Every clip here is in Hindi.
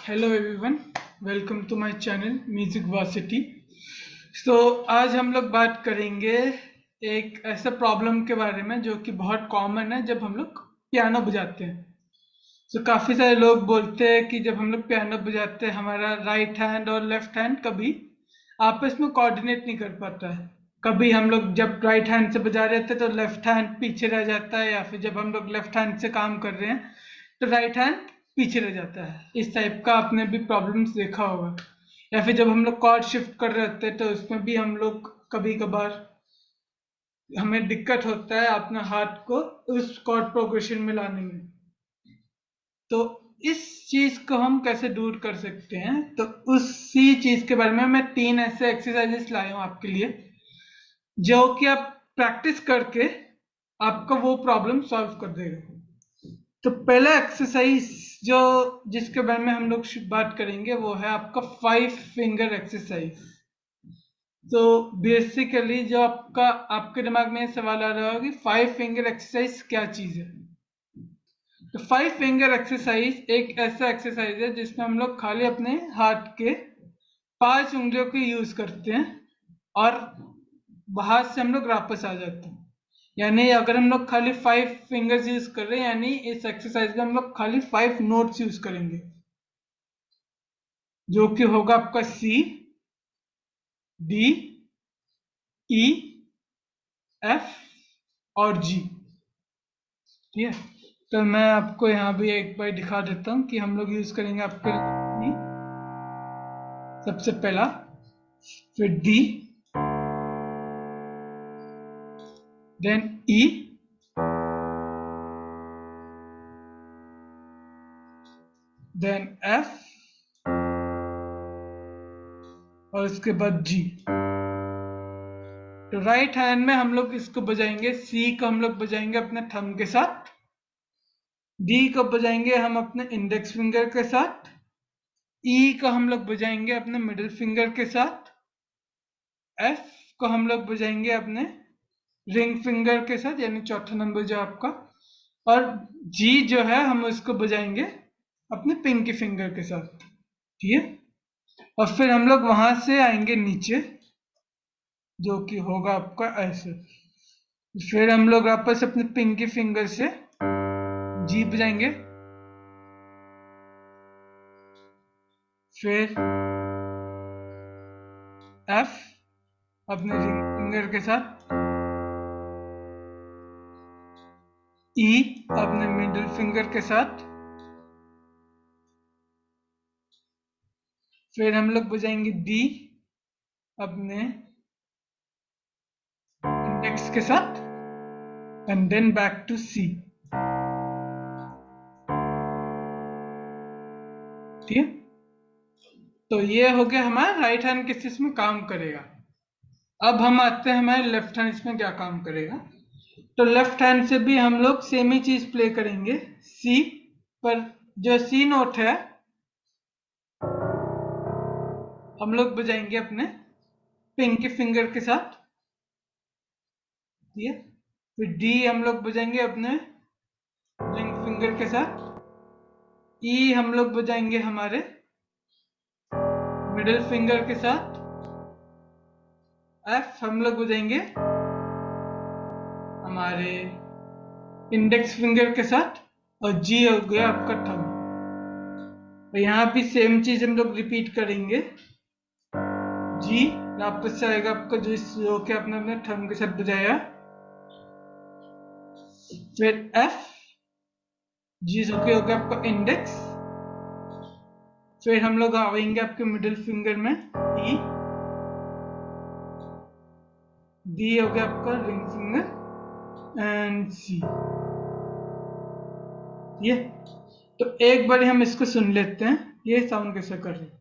Hello everyone, welcome to my channel Music Varsity. So आज हम लोग बात करेंगे एक ऐसा प्रॉब्लम के बारे में जो कि बहुत कॉमन है जब हम लोग पियानो बजाते हैं। काफ़ी सारे लोग बोलते हैं कि जब हम लोग पियानो बजाते हैं हमारा राइट हैंड और लेफ्ट हैंड कभी आपस में कोऑर्डिनेट नहीं कर पाता है। कभी हम लोग जब राइट हैंड से बजा रहे थे तो लेफ्ट हैंड पीछे रह जाता है, या फिर जब हम लोग लेफ्ट हैंड से काम कर रहे हैं तो राइट हैंड पीछे रह जाता है। इस टाइप का आपने भी प्रॉब्लम्स देखा होगा। या फिर जब हम लोग कॉर्ड शिफ्ट कर रहे होते हैं तो उसमें भी हम लोग कभी कभार हमें दिक्कत होता है अपने हाथ को उस कॉर्ड प्रोग्रेशन में लाने में। तो इस चीज को हम कैसे दूर कर सकते हैं, तो उसी चीज के बारे में मैं 3 ऐसे एक्सरसाइजेस लाया हूँ आपके लिए, जो कि आप प्रैक्टिस करके आपका वो प्रॉब्लम सॉल्व कर देगा। तो पहला एक्सरसाइज जो जिसके बारे में हम लोग बात करेंगे वो है आपका 5 फिंगर एक्सरसाइज। तो बेसिकली जो आपके दिमाग में सवाल आ रहा होगा कि 5 फिंगर एक्सरसाइज क्या चीज है। तो 5 फिंगर एक्सरसाइज एक ऐसा एक्सरसाइज है जिसमें हम लोग खाली अपने हाथ के 5 उंगलियों को यूज करते हैं और बाहर से हम लोग वापस आ जाते हैं। यानी अगर हम लोग खाली 5 फिंगर्स यूज कर रहे हैं, यानी इस एक्सरसाइज में हम लोग खाली 5 नोट्स यूज करेंगे, जो कि होगा आपका सी, डी, ई, एफ और जी। ठीक है, तो मैं आपको यहाँ भी एक बार दिखा देता हूँ कि हम लोग यूज करेंगे आपके सी सबसे पहला, फिर डी, देन ई, देन एफ और उसके बाद जी। तो राइट हैंड में हम लोग इसको बजाएंगे, सी को हम लोग बजाएंगे अपने थंब के साथ, डी को बजाएंगे हम अपने इंडेक्स फिंगर के साथ, ई को हम लोग बजाएंगे अपने मिडिल फिंगर के साथ, एफ को हम लोग बजाएंगे अपने रिंग फिंगर के साथ यानी चौथा नंबर जो आपका, और जी जो है हम उसको बजाएंगे अपने पिंकी फिंगर के साथ। ठीक है, और फिर हम लोग वहां से आएंगे नीचे, जो कि होगा आपका ऐसे। फिर हम लोग वापस अपने पिंकी फिंगर से जी बजाएंगे, फिर एफ अपने रिंग फिंगर के साथ, ई अपने मिडिल फिंगर के साथ, फिर हम लोग बजाएंगे डी अपने इंडेक्स के साथ, एंड देन बैक टू सी। ठीक है, तो ये हो गया हमारा राइट हैंड किस चीज में काम करेगा। अब हम आते हैं हमारे लेफ्ट हैंड इसमें क्या काम करेगा। तो लेफ्ट हैंड से भी हम लोग सेम ही चीज प्ले करेंगे। सी पर जो सी नोट है हम लोग बजाएंगे अपने पिंकी फिंगर के साथ। ठीक है, फिर डी हम लोग बजाएंगे अपने रिंग फिंगर के साथ, ई हम लोग बजाएंगे हमारे मिडिल फिंगर के साथ, एफ हम लोग बजाएंगे हमारे इंडेक्स फिंगर के साथ, और जी हो गया आपका थंब। तो यहाँ भी सेम चीज हम लोग रिपीट करेंगे। जी वापस से आएगा आपका जो कि आपने अपने थंब के साथ बजाया, फिर एफ, जी हो गया आपका इंडेक्स, फिर हम लोग आएंगे आपके मिडिल फिंगर में ई, डी हो गया आपका रिंग फिंगर एंड सी। ये तो एक बार हम इसको सुन लेते हैं ये साउंड कैसे कर रहे हैं।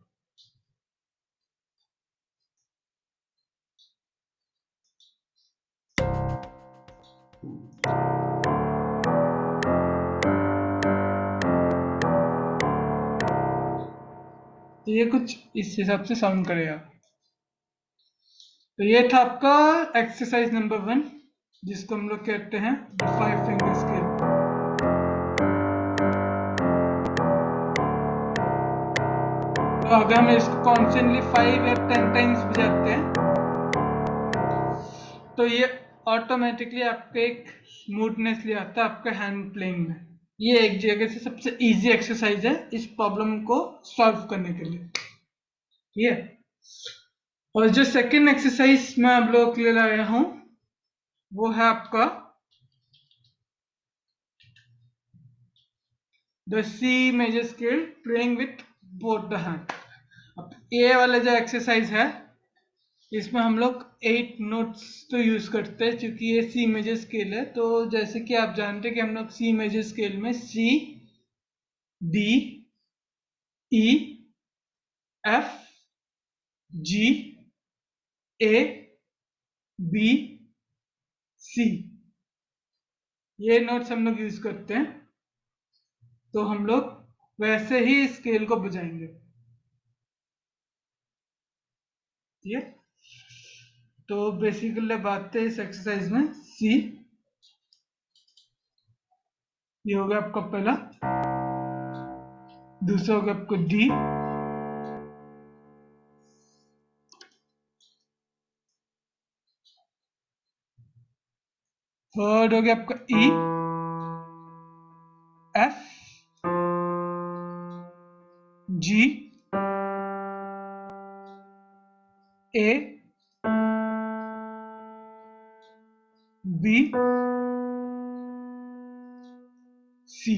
तो ये कुछ इस हिसाब से साउंड करेगा। तो ये था आपका एक्सरसाइज नंबर 1, जिसको हम लोग कहते हैं 5 फिंगर स्केल। तो अगर हम इसको कॉन्स्टेंटली 5 या 10 टाइम्स बजाते हैं तो ये ऑटोमेटिकली आपके एक स्मूथनेस ले आता है आपके हैंड प्लेइंग में। ये एक जगह से सबसे इजी एक्सरसाइज है इस प्रॉब्लम को सॉल्व करने के लिए। ठीक है, और जो सेकंड एक्सरसाइज मैं आप लोगों के लिए लाया हूं वो है आपका the C major scale playing with both the hand. अब ये वाला जो एक्सरसाइज है इसमें हम लोग 8 नोट्स तो यूज करते हैं क्योंकि ये सी मेजर स्केल है। तो जैसे कि आप जानते हैं कि हम लोग सी मेजर स्केल में सी, डी, ई, एफ, जी, ए, बी, सी, ये नोट्स हम लोग यूज करते हैं। तो हम लोग वैसे ही स्केल को बजाएंगे। ठीक है, तो बेसिकली बात है इस एक्सरसाइज में सी, ये हो गया आपका पहला, दूसरा हो गया आपको डी, थर्ड हो गया आपका ई, एफ, जी, ए, बी, सी।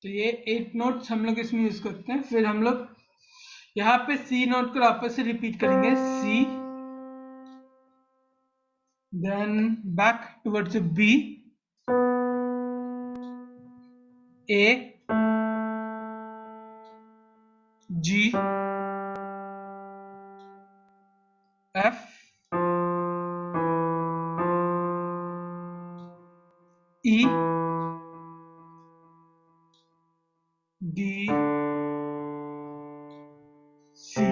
तो ये 8 नोट्स हम लोग इसमें यूज करते हैं। फिर हम लोग यहाँ पे सी नोट को वापस से रिपीट करेंगे, सी, देन बैक टुवर्ड्स बी, ए, जी, एफ, ई, डी, सी।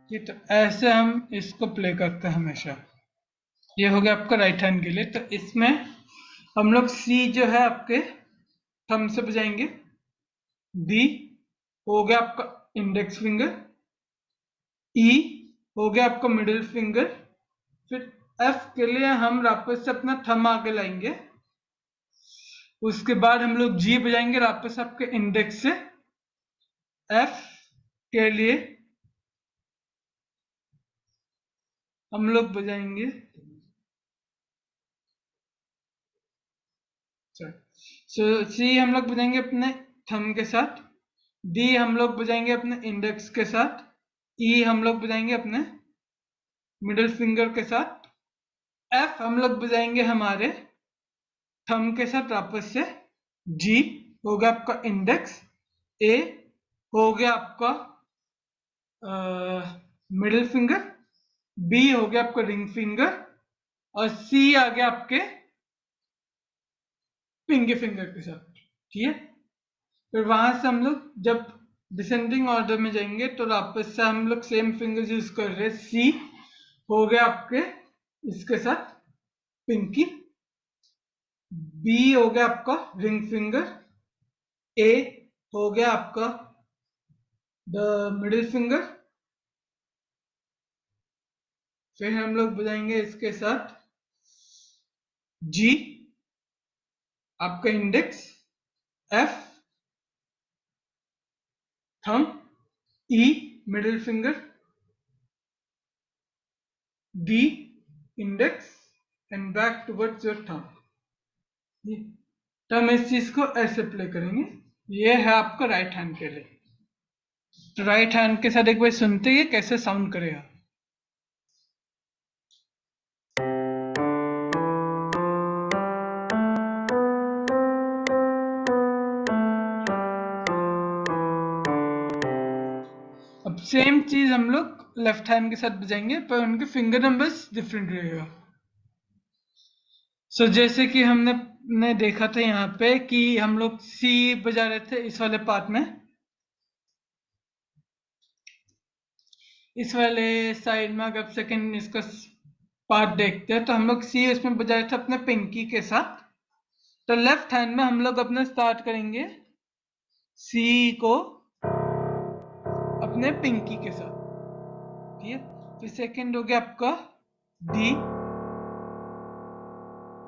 ये तो ऐसे हम इसको प्ले करते हैं हमेशा। ये हो गया आपका राइट हैंड के लिए। तो इसमें हम लोग सी जो है आपके थंब से बजाएंगे, डी हो गया आपका इंडेक्स फिंगर, ई हो गया आपका मिडिल फिंगर, फिर एफ के लिए हम वापस से अपना थंब आगे लाएंगे, उसके बाद हम लोग जी बजाएंगे वापस आपके इंडेक्स से, एफ के लिए हम लोग बजाएंगे सी हम लोग बजाएंगे अपने थंब के साथ, डी हम लोग बजाएंगे अपने इंडेक्स के साथ, ई हम लोग बजाएंगे अपने मिडिल फिंगर के साथ, एफ हम लोग बजाएंगे हमारे थंब के साथ वापस से, जी हो गया आपका इंडेक्स, ए हो गया आपका मिडिल फिंगर, बी हो गया आपका रिंग फिंगर, और सी आ गया आपके पिंकी फिंगर के साथ। ठीक है, फिर वहां से हम लोग जब डिसेंडिंग ऑर्डर में जाएंगे तो वापस से हम लोग सेम फिंगर्स यूज कर रहे हैं, सी हो गया आपके इसके साथ पिंकी, बी हो गया आपका रिंग फिंगर, ए हो गया आपका द मिडिल फिंगर, फिर हम लोग बजाएंगे इसके साथ जी आपका index, F thumb, E middle finger, D index and back towards your thumb. तो हम इस चीज को ऐसे प्ले करेंगे। ये है आपका राइट हैंड के लिए। तो राइट हैंड के साथ एक बार सुनते ही कैसे साउंड करेगा। अब सेम चीज हम लोग लेफ्ट हैंड के साथ बजाएंगे पर उनके फिंगर नंबर्स डिफरेंट रहेगा। सो जैसे कि हमने देखा था यहाँ पे कि हम लोग सी बजा रहे थे इस वाले पार्ट में, इस वाले साइड में अगर सेकंड इसका पार्ट देखते हैं, तो हम लोग सी इसमें बजाए थे अपने पिंकी के साथ। तो लेफ्ट हैंड में हम लोग अपना स्टार्ट करेंगे सी को अपने पिंकी के साथ, ठीक है। फिर सेकंड हो गया आपका डी,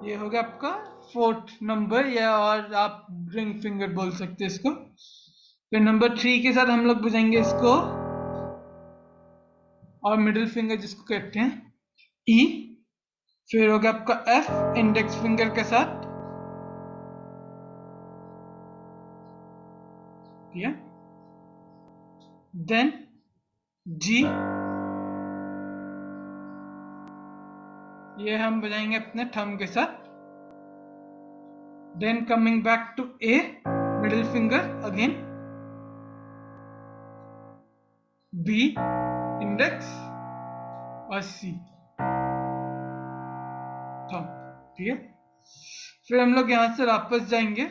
ये हो गया आपका फोर्थ नंबर, या और आप रिंग फिंगर बोल सकते हैं इसको। फिर नंबर 3 के साथ हम लोग बजाएंगे इसको, और मिडिल फिंगर जिसको कहते हैं ई। फिर हो गया आपका एफ इंडेक्स फिंगर के साथ, ठीक है। देन जी, ये हम बजाएंगे अपने थंब के साथ। Then coming back to A, middle finger again, B index और सी थंब, ठीक है। फिर हम लोग यहां से वापस जाएंगे,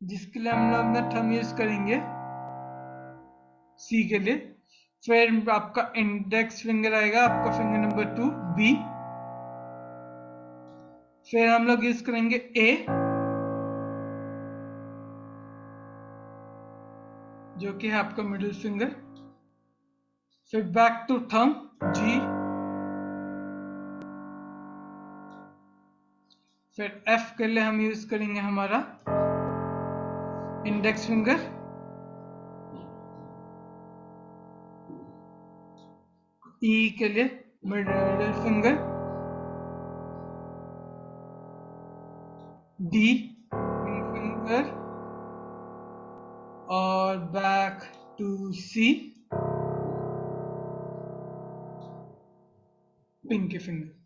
जिसके लिए हम लोग अपना थंब यूज करेंगे सी के लिए। फिर आपका इंडेक्स फिंगर आएगा, आपका फिंगर नंबर 2 बी। फिर हम लोग यूज करेंगे ए, जो कि है आपका मिडिल फिंगर। फिर बैक टू थंब जी। फिर एफ के लिए हम यूज करेंगे हमारा इंडेक्स फिंगर। ई के लिए मिडिल फिंगर। डी फिंगर, और back to C pinky finger.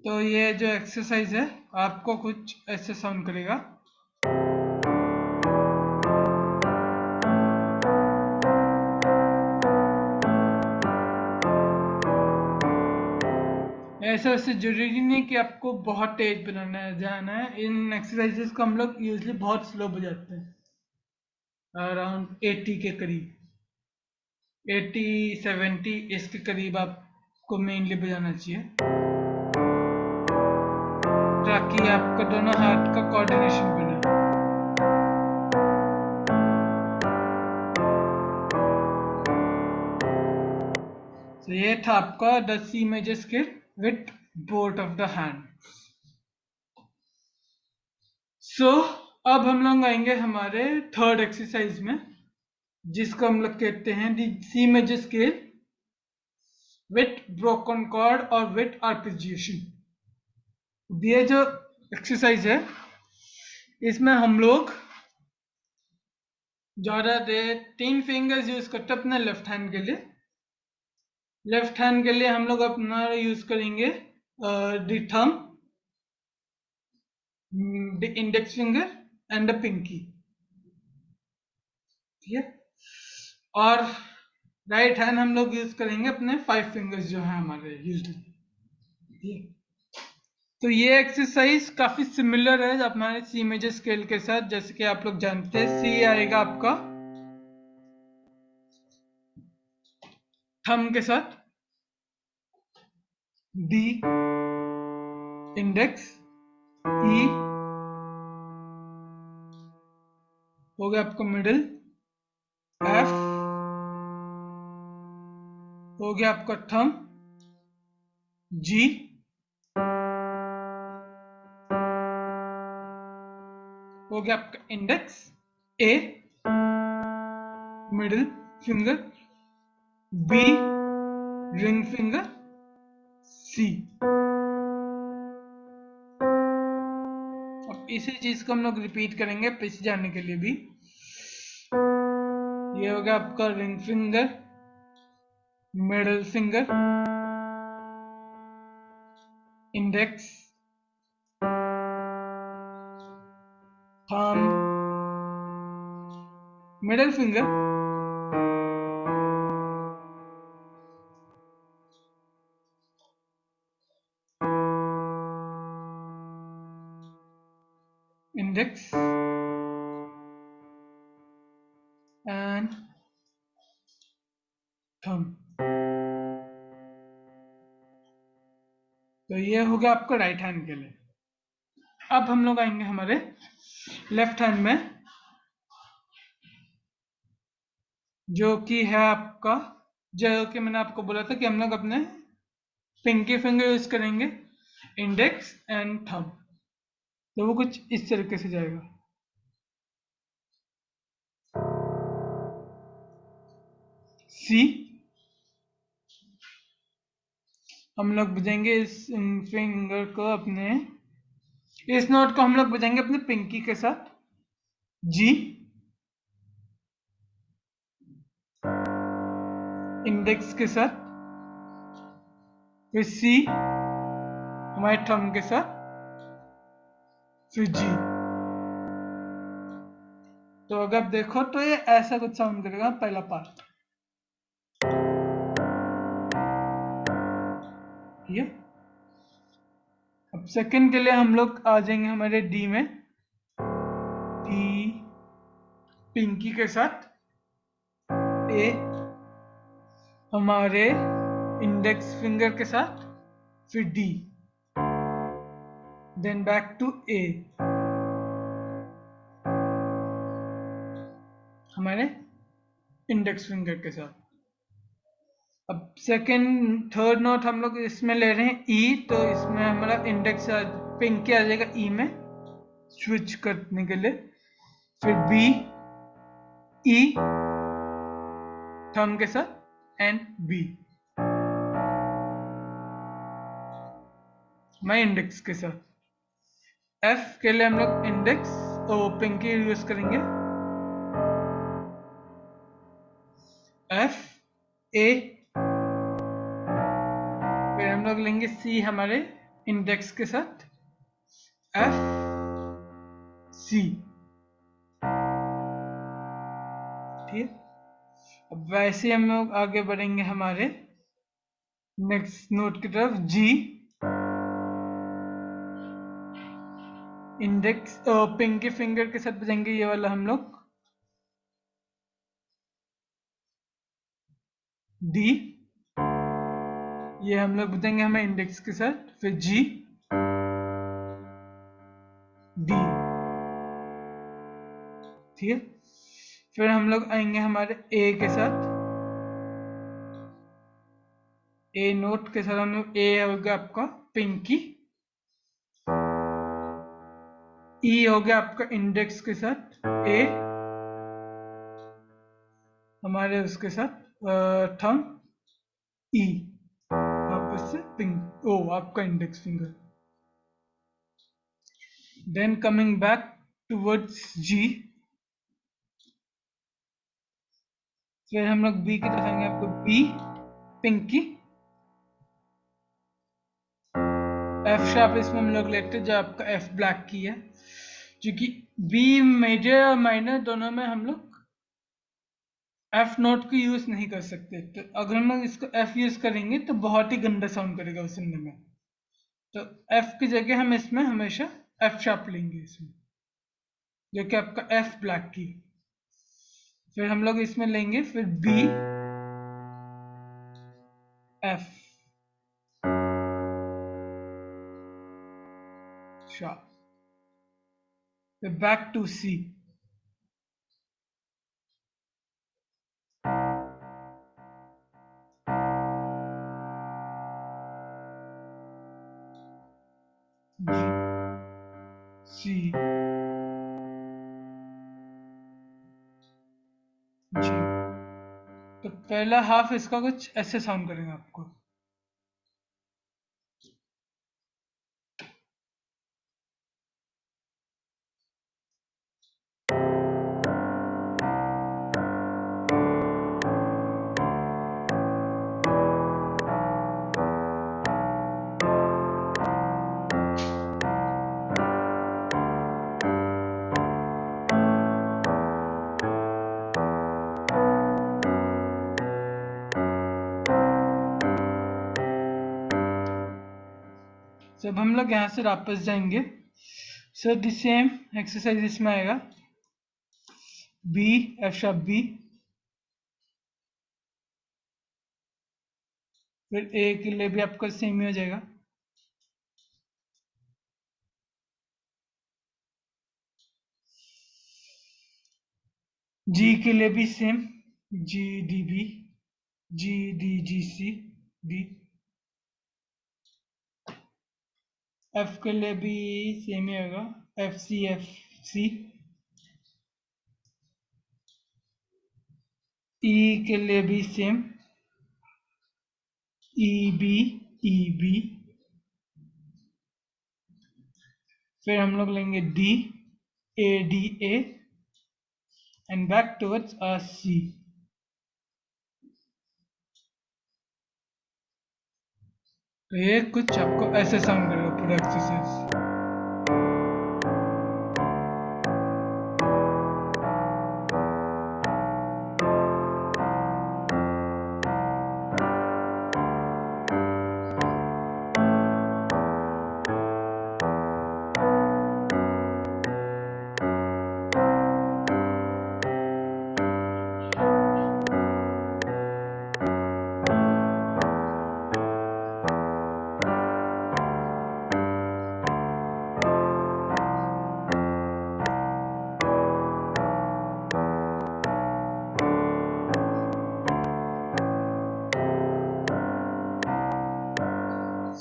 तो ये जो एक्सरसाइज है आपको कुछ ऐसे साउंड करेगा। ऐसा वैसे जरूरी नहीं कि आपको बहुत तेज बनाना है, जाना है। इन एक्सरसाइजेस को हम लोग यूजली बहुत स्लो बजाते हैं, अराउंड 80 के करीब, 80 70 इसके करीब आपको मेनली बजाना चाहिए, ताकि आपका दोनों हाथ का कोऑर्डिनेशन बने। तो ये था आपका the C major scale with both of the hand. So अब हम लोग आएंगे हमारे थर्ड एक्सरसाइज में, जिसको हम लोग कहते हैं the C major scale with broken chord और विथ आर्पेजिएशन। ये जो एक्सरसाइज है इसमें हम लोग ज्यादा देर 3 फिंगर्स यूज करते हैं अपने लेफ्ट हैंड के लिए। लेफ्ट हैंड के लिए हम लोग अपना यूज करेंगे the thumb, the index finger and the pinky, ठीक है। और राइट हैंड हम लोग यूज करेंगे अपने 5 फिंगर्स जो है हमारे यूजली, ठीक है। तो ये एक्सरसाइज काफी सिमिलर है हमारे सी मेजर स्केल के साथ। जैसे कि आप लोग जानते हैं सी आएगा आपका थंब के साथ, डी इंडेक्स, ई हो गया आपका मिडिल, एफ हो गया आपका थंब, जी हो गया आपका index, A middle finger, B ring finger, C. अब इसी चीज को हम लोग रिपीट करेंगे पीछे जाने के लिए भी। ये हो गया आपका ring finger, middle finger, index, thumb, middle finger, index and thumb. तो ये हो गया आपका राइट हैंड के लिए। अब हम लोग आएंगे हमारे लेफ्ट हैंड में, जो कि है आपका, जो कि मैंने आपको बोला था कि हम लोग अपने पिंकी फिंगर यूज करेंगे, इंडेक्स एंड थंब। तो वो कुछ इस तरीके से जाएगा। सी, हम लोग बजाएंगे इस फिंगर को अपने, इस नोट को हम लोग बजाएंगे अपने पिंकी के साथ। जी, इंडेक्स के साथ, फिर सी हमारे थंब के साथ, फिर जी। तो अगर आप देखो तो ये ऐसा कुछ साउंड करेगा पहला पार्ट। ये अब सेकंड के लिए हम लोग आ जाएंगे हमारे डी में। डी पिंकी के साथ, ए हमारे इंडेक्स फिंगर के साथ, फिर डी, देन बैक टू ए हमारे इंडेक्स फिंगर के साथ। अब सेकंड थर्ड नोट हम लोग इसमें ले रहे हैं ई, तो इसमें हमारा इंडेक्स पिंकी आ जाएगा ई में स्विच करने के लिए, फिर बी, ई थंब के साथ एंड बी हमारे इंडेक्स के साथ। एफ के लिए हम लोग इंडेक्स और पिंकी यूज करेंगे, एफ ए, फिर हम लोग लेंगे सी हमारे इंडेक्स के साथ, एफ सी। ठीक, अब वैसे हम लोग आगे बढ़ेंगे हमारे नेक्स्ट नोट की तरफ। जी, इंडेक्स पिंकी फिंगर के साथ बजाएंगे ये वाला हम लोग। डी, ये हम लोग बजाएंगे हमें इंडेक्स के साथ, फिर जी, डी। ठीक है, फिर हम लोग आएंगे हमारे ए के साथ। ए नोट के साथ हम लोग, ए हो गया आपका पिंकी, ई हो गया आपका इंडेक्स के साथ, ए हमारे उसके साथ थंब, ई वापस से पिंक ओ आपका index finger. Then coming back towards G, फिर हम लोग बी की तरफ आएंगे, आपको बी पिंकी, एफ शार्प इसमें हम लोग लेते हैं जो आपका एफ ब्लैक की है, क्योंकि बी मेजर और माइनर दोनों में हम लोग एफ नोट को यूज नहीं कर सकते। तो अगर हम लोग इसको एफ यूज करेंगे तो बहुत ही गंदा साउंड करेगा उस सुनने में। तो एफ की जगह हम इसमें हमेशा एफ शार्प लेंगे इसमें, जो कि आपका एफ ब्लैक की। फिर हम लोग इसमें लेंगे फिर बी एफ शार्प, फिर बैक टू सी, जी, सी, जी। तो पहला हाफ इसका कुछ ऐसे साउंड करेगा आपको। जब हम लोग यहाँ से वापस जाएंगे, सो द सेम एक्सरसाइज इसमें आएगा, बी एफ शार्प बी, फिर ए के लिए भी आपका सेम ही हो जाएगा, जी के लिए भी same, G D B, G D G C D. F के लिए भी सेम ही होगा, एफ सी। ई के लिए भी same, E B, E B. फिर हम लोग लेंगे D, A D A, and back towards C. तो ये कुछ आपको ऐसे साउंड करेगा पूरा एक्सरसाइज।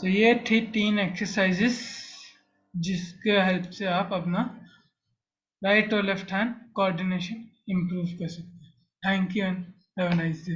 तो ये थी 3 एक्सरसाइजेस जिसके हेल्प से आप अपना राइट और लेफ्ट हैंड कोऑर्डिनेशन इम्प्रूव कर सकते हैं। Thank you and have a nice day.